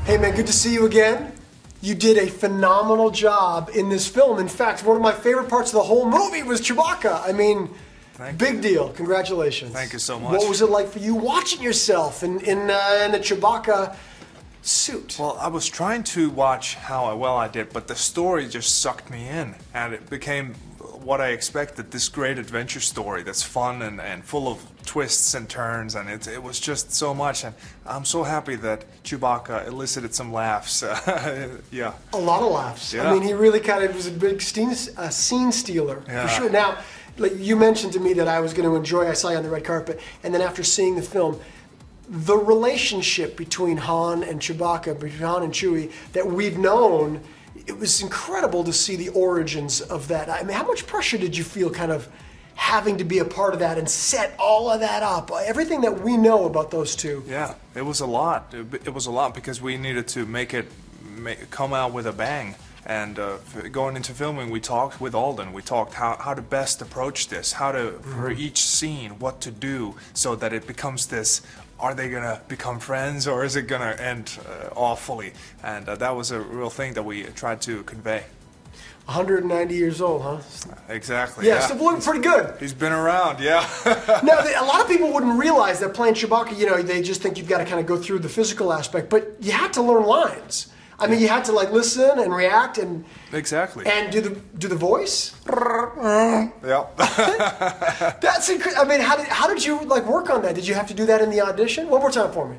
Hey man, good to see you again. You did a phenomenal job in this film. In fact, one of my favorite parts of the whole movie was Chewbacca. I mean, big deal. Congratulations. Thank you so much. What was it like for you watching yourself in the Chewbacca suit? Well, I was trying to watch how well I did, but the story just sucked me in, and it became what I expected, this great adventure story that's fun and full of twists and turns, and it was just so much, and I'm so happy that Chewbacca elicited some laughs. Yeah. A lot of laughs. Yeah. I mean, he really kind of was a big scene stealer, Yeah. for sure. Now, like you mentioned to me that I was going to enjoy, I saw you on the red carpet, and then after seeing the film, the relationship between Han and Chewbacca, between Han and Chewie, that we've known, it was incredible to see the origins of that. I mean, how much pressure did you feel kind of having to be a part of that and set all of that up? Everything that we know about those two. Yeah, it was a lot. It was a lot because we needed to make it come out with a bang. And going into filming, we talked with Alden. We talked how to best approach this, how to, for each scene, what to do so that it becomes this, are they going to become friends or is it going to end awfully? And that was a real thing that we tried to convey. 190 years old, huh? Exactly. Yeah, still looking pretty good. He's been around, yeah. Now, a lot of people wouldn't realize that playing Chewbacca, you know, they just think you've got to kind of go through the physical aspect, but you had to learn lines. I mean, you had to like listen and react and exactly do the voice. Yeah. That's I mean, how did you like work on that? Did you have to do that in the audition? One more time for me.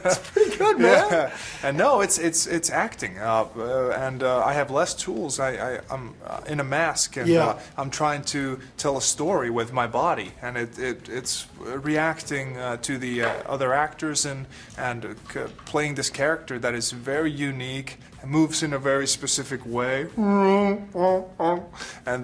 It's pretty good, man. Yeah. And no, it's acting, and I have less tools. I'm in a mask, and I'm trying to tell a story with my body, and it's reacting to the other actors and playing this character that is very unique, moves in a very specific way, and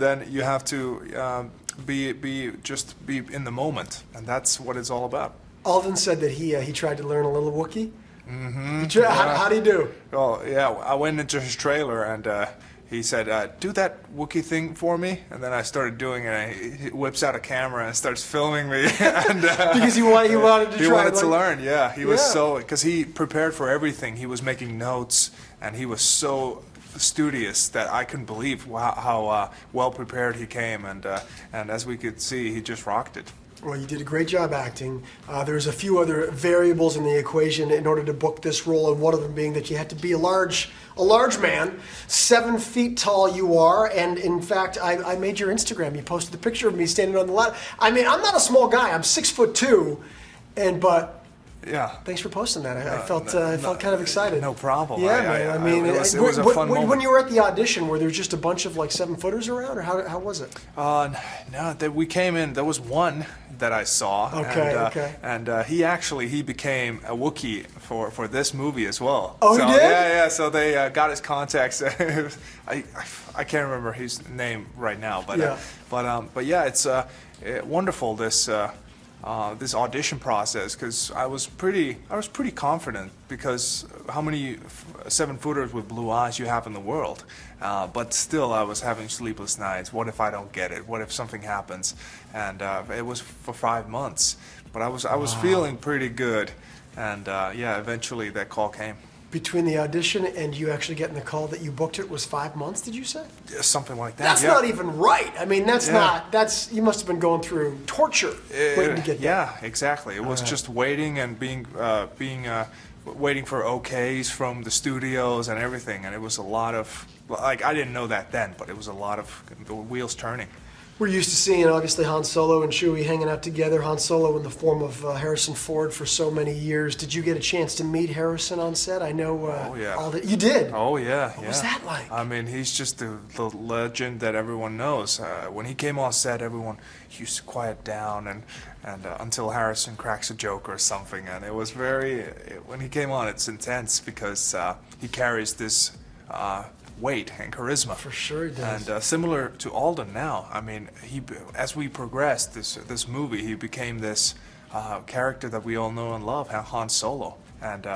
then you have to be in the moment, and that's what it's all about. Alden said that he tried to learn a little Wookiee. Mm-hmm. How do you do? Oh yeah, I went into his trailer and he said, "Do that Wookiee thing for me," and then I started doing it. And he whips out a camera and starts filming me. And, because he wanted to try. He wanted to learn. Yeah, he was because he prepared for everything. He was making notes, and he was so studious that I couldn't believe how well prepared he came, and as we could see, he just rocked it. Well, you did a great job acting. There's a few other variables in the equation in order to book this role, and one of them being that you had to be a large man. 7 feet tall you are, and in fact, I made your Instagram. You posted a picture of me standing on the ladder. I mean, I'm not a small guy. I'm 6'2", but. Yeah. Thanks for posting that. I felt kind of excited. No problem. Yeah, man. I mean, it was a fun moment. When you were at the audition, were there just a bunch of like 7-footers around, or how was it? No, we came in. There was one that I saw. Okay. And he became a Wookiee for this movie as well. Oh, so, he did? Yeah. So they got his contacts. I can't remember his name right now, but yeah, it's wonderful this audition process, because I was pretty confident, because how many 7-footers with blue eyes you have in the world, but still I was having sleepless nights. What if I don't get it? What if something happens? And it was for 5 months, but I was feeling pretty good, and eventually that call came. Between the audition and you actually getting the call that you booked it was 5 months, did you say? Something like that. That's not even right. I mean, you must have been going through torture waiting to get that. Yeah, exactly. It was just waiting and waiting for okays from the studios and everything, and it was a lot of, like, I didn't know that then, but it was a lot of the wheels turning. We're used to seeing, obviously, Han Solo and Chewie hanging out together. Han Solo in the form of Harrison Ford for so many years. Did you get a chance to meet Harrison on set? I know. Oh yeah. You did. Oh yeah. What was that like? I mean, he's just the legend that everyone knows. When he came on set, everyone used to quiet down and until Harrison cracks a joke or something, and it was when he came on, it's intense because he carries this weight and charisma. For sure he does. And similar to Alden now, I mean, as we progressed this movie, he became this character that we all know and love, Han Solo. And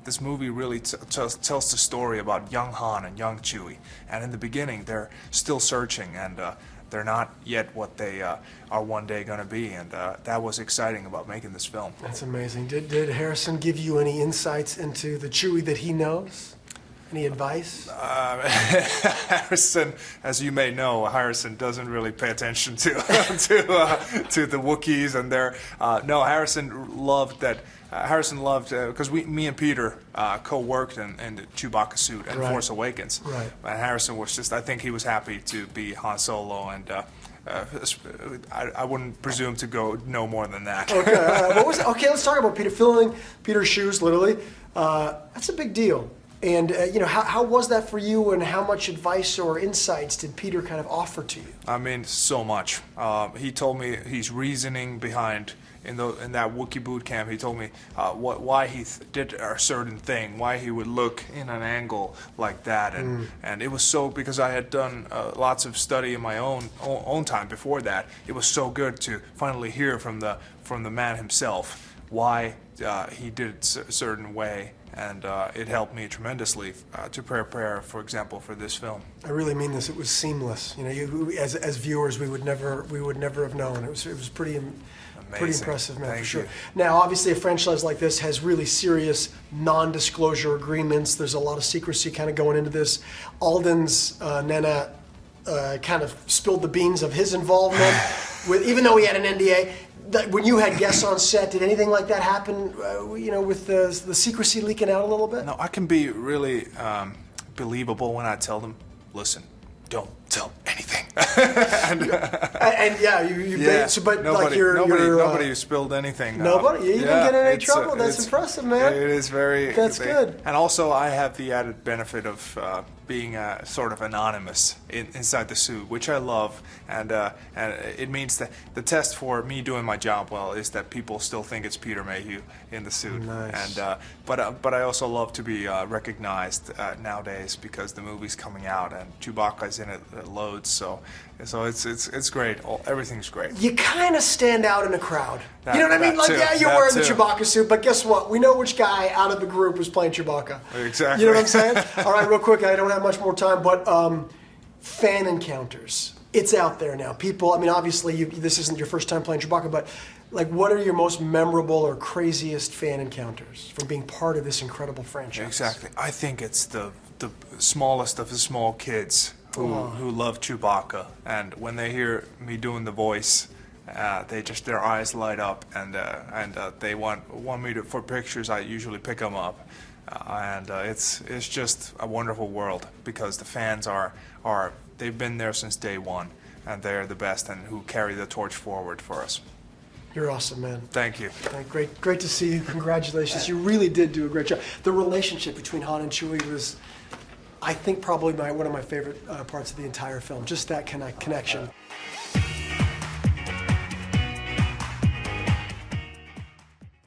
this movie really tells the story about young Han and young Chewie. And in the beginning, they're still searching, and they're not yet what they are one day going to be, and that was exciting about making this film. That's amazing. Did Harrison give you any insights into the Chewie that he knows? Any advice? Harrison, as you may know, Harrison doesn't really pay attention to to the Wookiees and their. No, Harrison loved that. Harrison loved because me and Peter co-worked in the Chewbacca suit and Right. Force Awakens. Right. And Harrison was just. I think he was happy to be Han Solo, and I wouldn't presume to go no more than that. Okay, what was it? Okay, let's talk about Peter. Filling Peter's shoes, literally. That's a big deal. And how was that for you, and how much advice or insights did Peter kind of offer to you? I mean, so much. He told me his reasoning behind in that Wookiee boot camp. He told me why he did a certain thing, why he would look in an angle like that, and it was so because I had done lots of study in my own time before that. It was so good to finally hear from the man himself why he did it a certain way. And it helped me tremendously to prepare, for example, for this film. I really mean this. It was seamless. As viewers, we would never have known. It was pretty impressive, man, Thank for sure. you. Now, obviously, a franchise like this has really serious non-disclosure agreements. There's a lot of secrecy kind of going into this. Alden's Nana kind of spilled the beans of his involvement, even though he had an NDA. When you had guests on set, did anything like that happen? With the secrecy leaking out a little bit. No, I can be really believable when I tell them, listen, don't tell anything. Nobody spilled anything. Nobody? You didn't get in any trouble? That's impressive, man. It is very. That's good. And also, I have the added benefit of being sort of anonymous inside the suit, which I love, and it means that the test for me doing my job well is that people still think it's Peter Mayhew in the suit. Nice. And but I also love to be recognized nowadays because the movie's coming out and Chewbacca's in it loads, so it's great. Everything's great. You kind of stand out in a crowd. You know what I mean? Like, too. yeah, you're That wearing the too. Chewbacca suit, but guess what? We know which guy out of the group was playing Chewbacca. Exactly. You know what I'm saying? All right, real quick, I don't have much more time, but fan encounters. It's out there now. People, I mean, obviously, this isn't your first time playing Chewbacca, but like, what are your most memorable or craziest fan encounters from being part of this incredible franchise? Exactly. I think it's the smallest of the small kids who love Chewbacca, and when they hear me doing the voice, their eyes light up, and they want me to for pictures. I usually pick them up, and it's just a wonderful world because the fans they've been there since day one, and they're the best and who carry the torch forward for us. You're awesome, man. Thank you. Great to see you. Congratulations. You really did do a great job. The relationship between Han and Chewie was, I think, probably one of my favorite parts of the entire film. Just that connection.